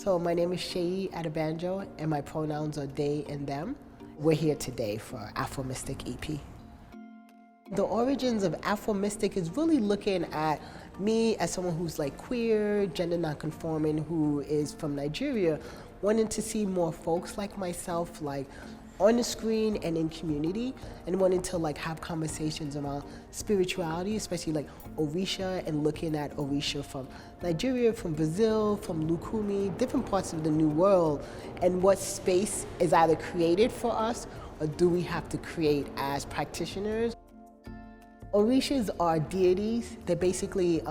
So my name is Seyi Adebanjo, and my pronouns are they and them. We're here today for Afromystic E.P. The origins of Afromystic is really looking at me as someone who's like queer, gender non-conforming, who is from Nigeria, wanting to see more folks like myself, like on the screen and in community, and wanting to like have conversations around spirituality, especially like Òrìṣà, and looking at Òrìṣà from Nigeria, from Brazil, from Lukumi, different parts of the New World, and what space is either created for us or do we have to create as practitioners. Òrìṣas are deities. They're basically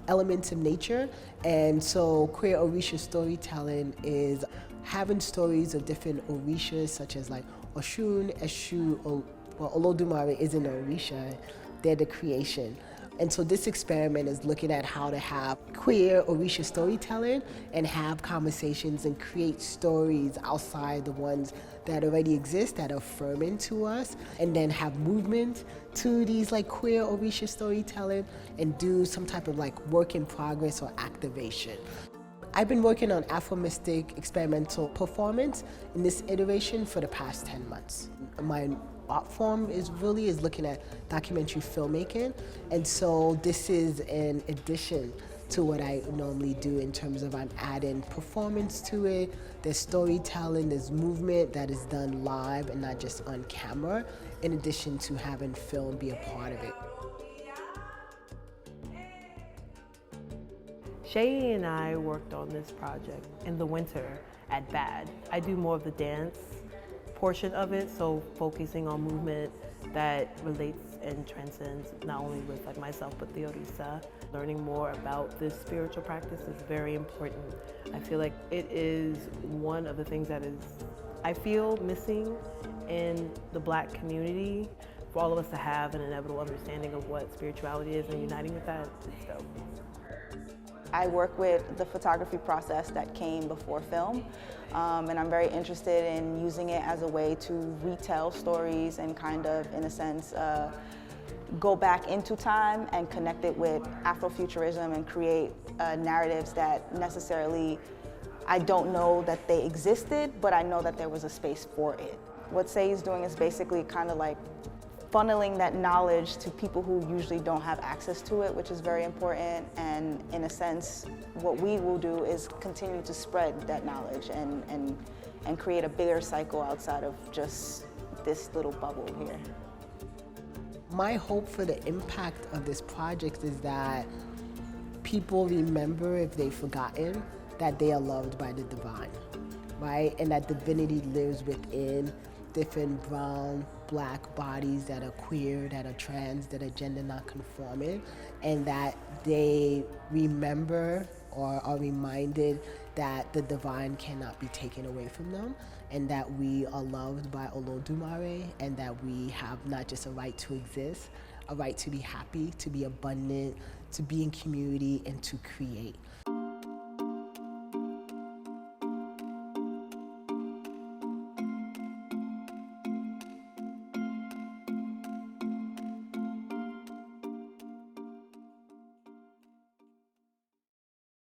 elements of nature, and so queer Òrìṣà storytelling is having stories of different Òrìṣas, such as like Ọ̀ṣun, Eshu, Olódùmarè isn't Òrìṣà, they're the creation. And so this experiment is looking at how to have queer Òrìṣà storytelling and have conversations and create stories outside the ones that already exist, that are affirming to us, and then have movement to these like queer Òrìṣà storytelling and do some type of like work in progress or activation. I've been working on Afromystic experimental performance in this iteration for the past 10 months. My art form is looking at documentary filmmaking, and so this is an addition to what I normally do in terms of I'm adding performance to it. There's storytelling, there's movement that is done live and not just on camera, in addition to having film be a part of it. Seyi and I worked on this project in the winter at BAD. I do more of the dance portion of it, so focusing on movement that relates and transcends not only with like myself but the Òrìṣà. Learning more about this spiritual practice is very important. I feel like it is one of the things that is, I feel, missing in the Black community. For all of us to have an inevitable understanding of what spirituality is and uniting with that is dope. I work with the photography process that came before film, and I'm very interested in using it as a way to retell stories and kind of, in a sense, go back into time and connect it with Afrofuturism and create narratives that necessarily I don't know that they existed, but I know that there was a space for it. What Seyi is doing is basically kind of like funneling that knowledge to people who usually don't have access to it, which is very important. And in a sense, what we will do is continue to spread that knowledge and create a bigger cycle outside of just this little bubble here. My hope for the impact of this project is that people remember, if they've forgotten, that they are loved by the divine, right? And that divinity lives within different brown, Black bodies that are queer, that are trans, that are gender non-conforming, and that they remember or are reminded that the divine cannot be taken away from them, and that we are loved by Olódùmarè, and that we have not just a right to exist, a right to be happy, to be abundant, to be in community, and to create.